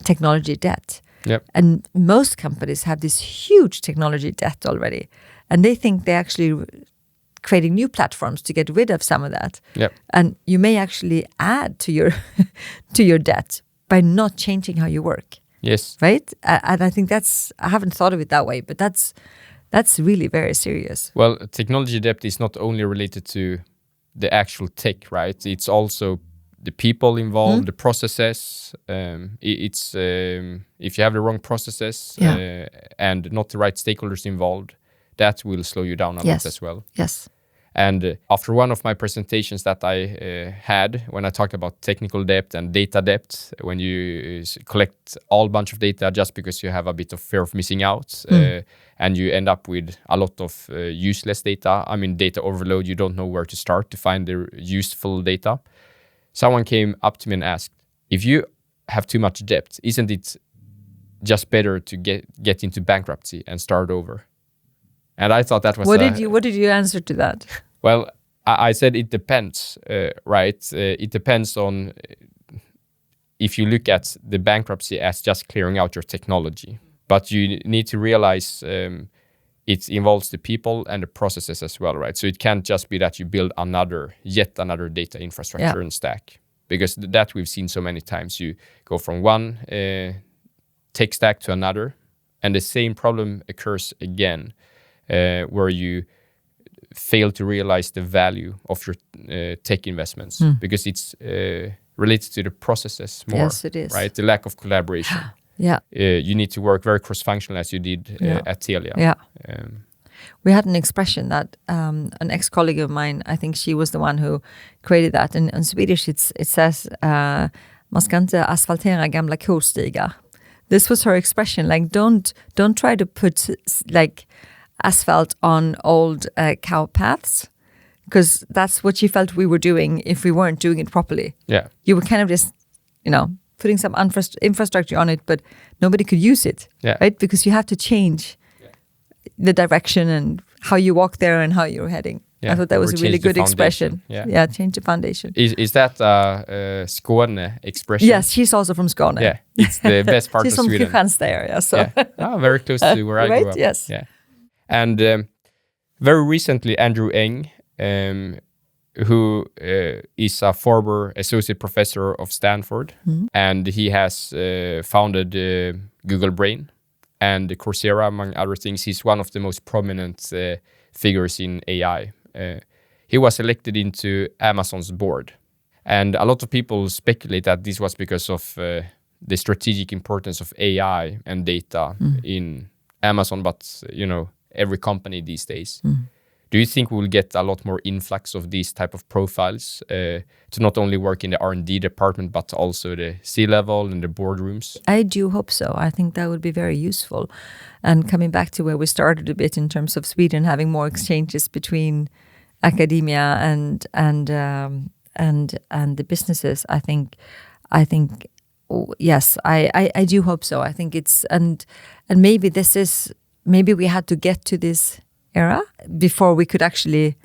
technology debt. Yep. And most companies have this huge technology debt already. And they think they're actually creating new platforms to get rid of some of that. Yep. And you may actually add to your to your debt by not changing how you work. Yes. Right? And I think I haven't thought of it that way, but that's really very serious. Well, technology debt is not only related to the actual tech, right? It's also the people involved, the processes. It's if you have the wrong processes and not the right stakeholders involved, that will slow you down a lot as well. Yes. And after one of my presentations that I had, when I talked about technical debt and data debt, when you collect all bunch of data just because you have a bit of fear of missing out, and you end up with a lot of useless data, I mean data overload, you don't know where to start to find the useful data. Someone came up to me and asked, if you have too much debt, isn't it just better to get into bankruptcy and start over? And I thought that was... What did you answer to that? Well, I said it depends, right? It depends on if you look at the bankruptcy as just clearing out your technology. But you need to realize it involves the people and the processes as well, right? So it can't just be that you build yet another data infrastructure and stack. Because that we've seen so many times. You go from one tech stack to another, and the same problem occurs again. Where you fail to realize the value of your tech investments because it's related to the processes more. Yes, it is. Right? The lack of collaboration. You need to work very cross-functional as you did at Telia. Yeah. We had an expression that an ex-colleague of mine, I think she was the one who created that. And in Swedish it says, man ska inte asfaltera gamla kostigar. This was her expression, like don't try to put like asphalt on old cow paths, because that's what she felt we were doing if we weren't doing it properly. Yeah, you were kind of just, putting some infrastructure on it, but nobody could use it, right? Because you have to change the direction and how you walk there and how you're heading. I thought that was a really good expression. Change the foundation. Is that a Skåne expression? Yes, she's also from Skåne. Yeah, it's the best part of Sweden. She's from Kristianstad area, so. Very close to where I grew up. Yes. Yeah. And very recently, Andrew Ng, who is a former associate professor of Stanford, and he has founded Google Brain and Coursera, among other things. He's one of the most prominent figures in AI. He was elected into Amazon's board. And a lot of people speculate that this was because of the strategic importance of AI and data in Amazon, but, every company these days. Do you think we will get a lot more influx of these type of profiles to not only work in the R&D department, but also the C-level and the boardrooms? I do hope so. I think that would be very useful. And coming back to where we started a bit in terms of Sweden having more exchanges between academia and the businesses, I think yes, I do hope so. I think it's and maybe we had to get to this era before we could actually,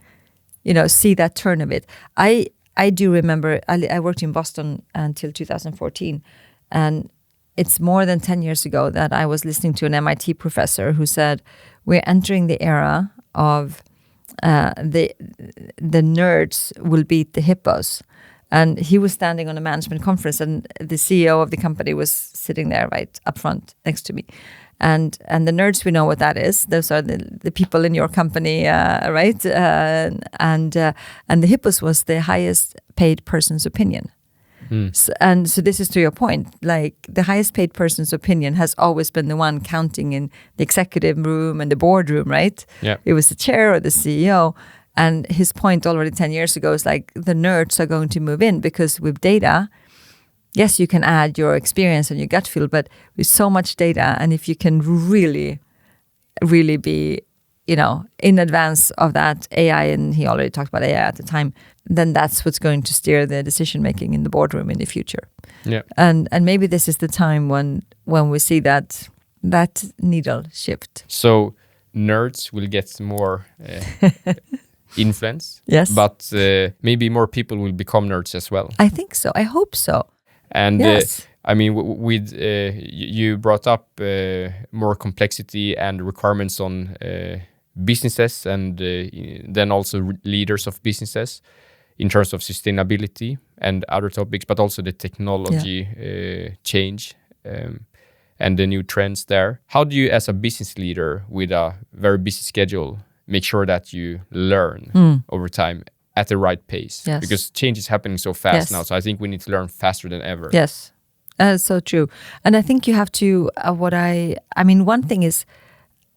see that turn of it. I do remember I worked in Boston until 2014, and it's more than 10 years ago that I was listening to an MIT professor who said, we're entering the era of the nerds will beat the hippos. And he was standing on a management conference, and the CEO of the company was sitting there right up front next to me. And the nerds, we know what that is. Those are the people in your company, right? And the hippos was the highest paid person's opinion. And so this is to your point, like the highest paid person's opinion has always been the one counting in the executive room and the boardroom, right? Yeah. It was the chair or the CEO. And his point already 10 years ago is like the nerds are going to move in because with data, yes, you can add your experience and your gut feel, but with so much data, and if you can really, really be, in advance of that AI, and he already talked about AI at the time, then that's what's going to steer the decision making in the boardroom in the future. Yeah. And maybe this is the time when we see that needle shift. So nerds will get more influence. Yes. But maybe more people will become nerds as well. I think so. I hope so. And yes. I mean, with you brought up more complexity and requirements on businesses and then also leaders of businesses in terms of sustainability and other topics, but also the technology change and the new trends there. How do you, as a business leader with a very busy schedule, make sure that you learn over time at the right pace? Yes. Because change is happening so fast now. So I think we need to learn faster than ever. Yes, so true. And I think you have to, one thing is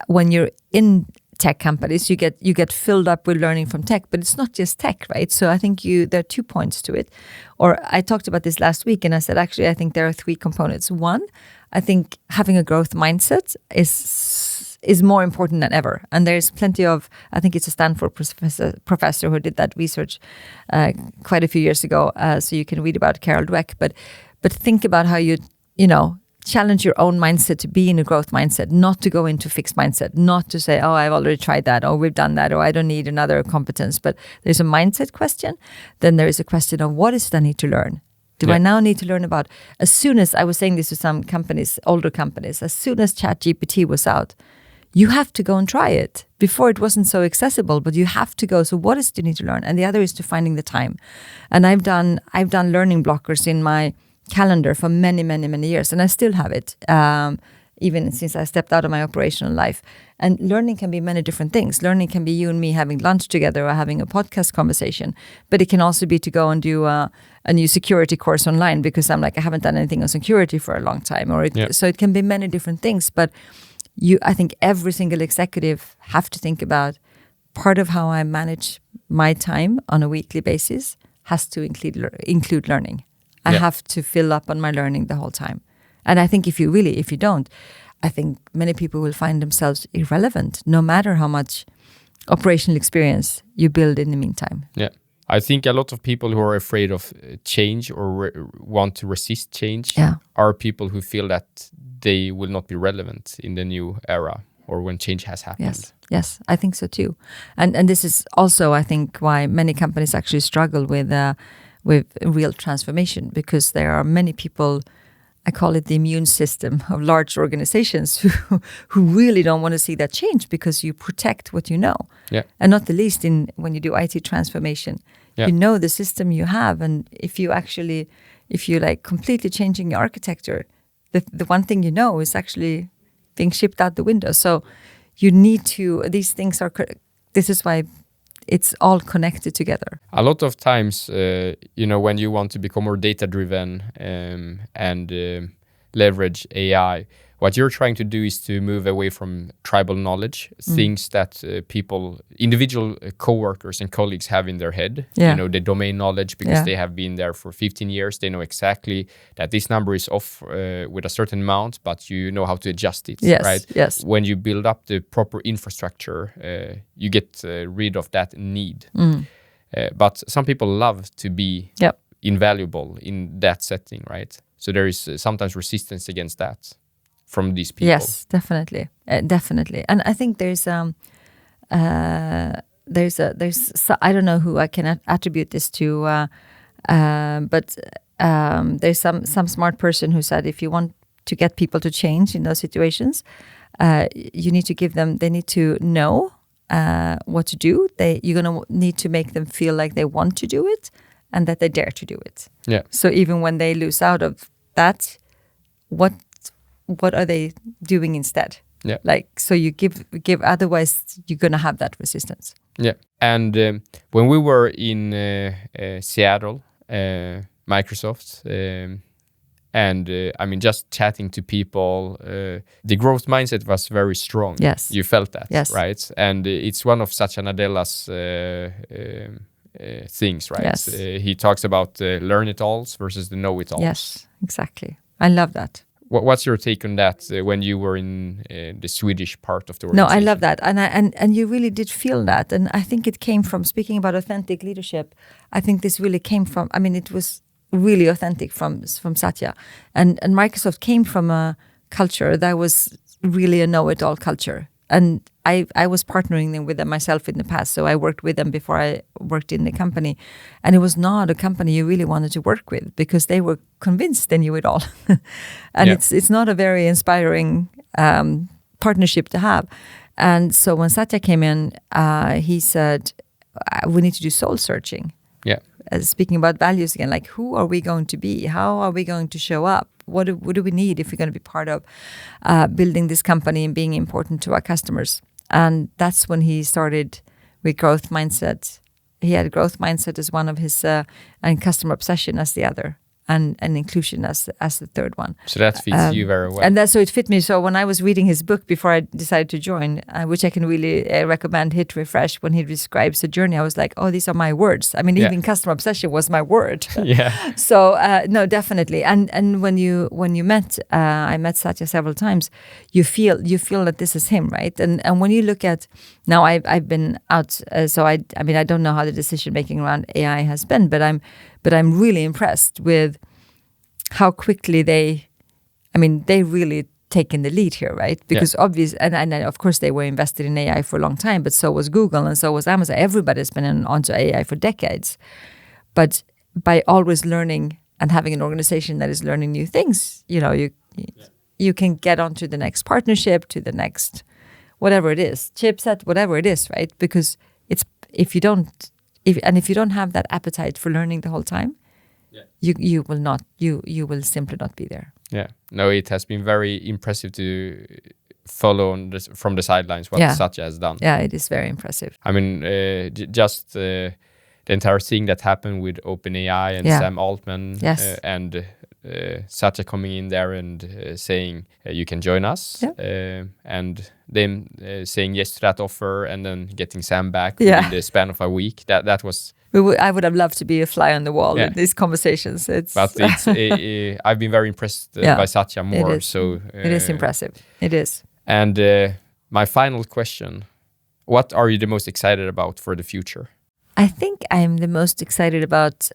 when you're in tech companies, you get filled up with learning from tech, but it's not just tech, right? So I think there are 2 points to it. Or I talked about this last week and I said, actually, I think there are 3 components. One, I think having a growth mindset is more important than ever. And there's plenty of, I think it's a Stanford professor who did that research quite a few years ago. So you can read about Carol Dweck, but think about how you challenge your own mindset to be in a growth mindset, not to go into fixed mindset, not to say, oh, I've already tried that, or we've done that, or I don't need another competence. But there's a mindset question. Then there is a question of what is it I need to learn? Do I now need to learn about, as soon as, I was saying this to some companies, older companies, as soon as ChatGPT was out, you have to go and try it. Before it wasn't so accessible, but you have to go. So what is it you need to learn? And the other is to finding the time. And I've done learning blockers in my calendar for many, many, many years. And I still have it, even since I stepped out of my operational life. And learning can be many different things. Learning can be you and me having lunch together or having a podcast conversation. But it can also be to go and do a new security course online because I'm like, I haven't done anything on security for a long time. So it can be many different things. But I think every single executive have to think about part of how I manage my time on a weekly basis has to include learning. I have to fill up on my learning the whole time. And I think if you don't, I think many people will find themselves irrelevant, no matter how much operational experience you build in the meantime. Yeah. I think a lot of people who are afraid of change or want to resist change are people who feel that they will not be relevant in the new era or when change has happened. Yes, I think so too. And this is also, I think, why many companies actually struggle with real transformation, because there are many people, I call it the immune system of large organizations who really don't want to see that change because you protect what you know. Yeah. And not the least when you do IT transformation. Yeah. You know the system you have, and if you like completely changing your architecture, the one thing you know is actually being shipped out the window. So you need to, these things are, this is why it's all connected together. A lot of times, when you want to become more data-driven and leverage AI, what you're trying to do is to move away from tribal knowledge, things that individual coworkers and colleagues have in their head. Yeah. The domain knowledge, because they have been there for 15 years. They know exactly that this number is off with a certain amount, but you know how to adjust it, right? Yes. When you build up the proper infrastructure, you get rid of that need. But some people love to be invaluable in that setting, right? So there is sometimes resistance against that from these people. Yes, definitely. And I think there's I don't know who I can attribute this to, but there's some smart person who said if you want to get people to change in those situations, you need to they need to know what to do. You're going to need to make them feel like they want to do it and that they dare to do it. Yeah. So even when they lose out of that, what are they doing instead? Yeah. So you give, otherwise you're going to have that resistance. Yeah. And when we were in Seattle, Microsoft. And I mean, just chatting to people, the growth mindset was very strong. Yes. You felt that, yes. right? And it's one of Satya Nadella's things, right? Yes. He talks about learn-it-alls versus the know-it-alls. Yes, exactly. I love that. What's your take on that when you were in the Swedish part of the No, organization? I love that. And you really did feel that. And I think it came from, speaking about authentic leadership, I think this really came from, I mean, it was really authentic from Satya. And Microsoft came from a culture that was really a know-it-all culture. And I was partnering with them myself in the past. So I worked with them before I worked in the company. And it was not a company you really wanted to work with because they were convinced they knew it all. And it's not a very inspiring partnership to have. And so when Satya came in, he said, we need to do soul searching. Yeah. Speaking about values again, like who are we going to be? How are we going to show up? What do we need if we're going to be part of building this company and being important to our customers? And that's when he started with growth mindset. He had growth mindset as one of his, and customer obsession as the other, and inclusion as the third one. So that fits you very well. And so it fit me. So when I was reading his book before I decided to join, which I can really recommend, Hit Refresh, when he describes the journey, I was like, oh, these are my words. I mean, even customer obsession was my word. Yeah. So no, definitely. And when you met, I met Satya several times. You feel that this is him, right? And when you look at now, I've been out. So I mean, I don't know how the decision making around AI has been, but I'm really impressed with how quickly they really taken the lead here, right? Because and of course they were invested in AI for a long time, but so was Google and so was Amazon. Everybody's been onto AI for decades. But by always learning and having an organization that is learning new things, you can get onto the next partnership, to the next whatever it is, chipset, whatever it is, right? Because if you don't have that appetite for learning the whole time, you will simply not be there. Yeah. No, it has been very impressive to follow from the sidelines what Satya has done. Yeah, it is very impressive. I mean, just the entire thing that happened with OpenAI and Sam Altman and Satya coming in there and saying you can join us, and them saying yes to that offer, and then getting Sam back within the span of a week. That was. I would have loved to be a fly on the wall in these conversations. But I've been very impressed by Satya more. It is impressive. It is. And my final question: what are you the most excited about for the future? I think I'm the most excited about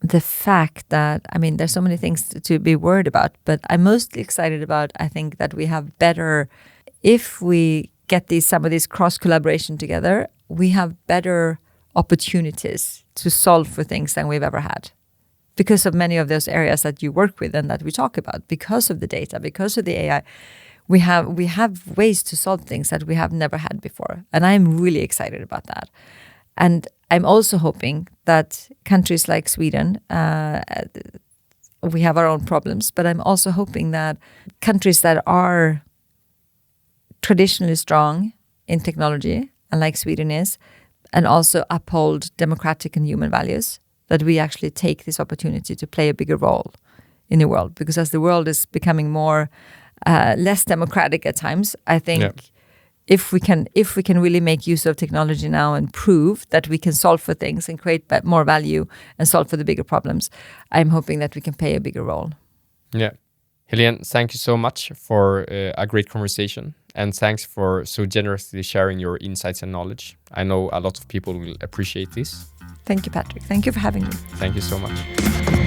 the fact that, I mean, there's so many things to be worried about, but I'm mostly excited about, I think, that we have better, if we get some of these cross collaboration together, we have better opportunities to solve for things than we've ever had, because of many of those areas that you work with and that we talk about, because of the data, because of the AI. We have ways to solve things that we have never had before, and I'm really excited about that. And I'm also hoping that countries like Sweden, we have our own problems, but I'm also hoping that countries that are traditionally strong in technology, and like Sweden is, and also uphold democratic and human values, that we actually take this opportunity to play a bigger role in the world. Because as the world is becoming more less democratic at times, I think if we can really make use of technology now and prove that we can solve for things and create more value and solve for the bigger problems, I'm hoping that we can play a bigger role. Yeah. Helene, thank you so much for a great conversation, and thanks for so generously sharing your insights and knowledge. I know a lot of people will appreciate this. Thank you, Patrick. Thank you for having me. Thank you so much.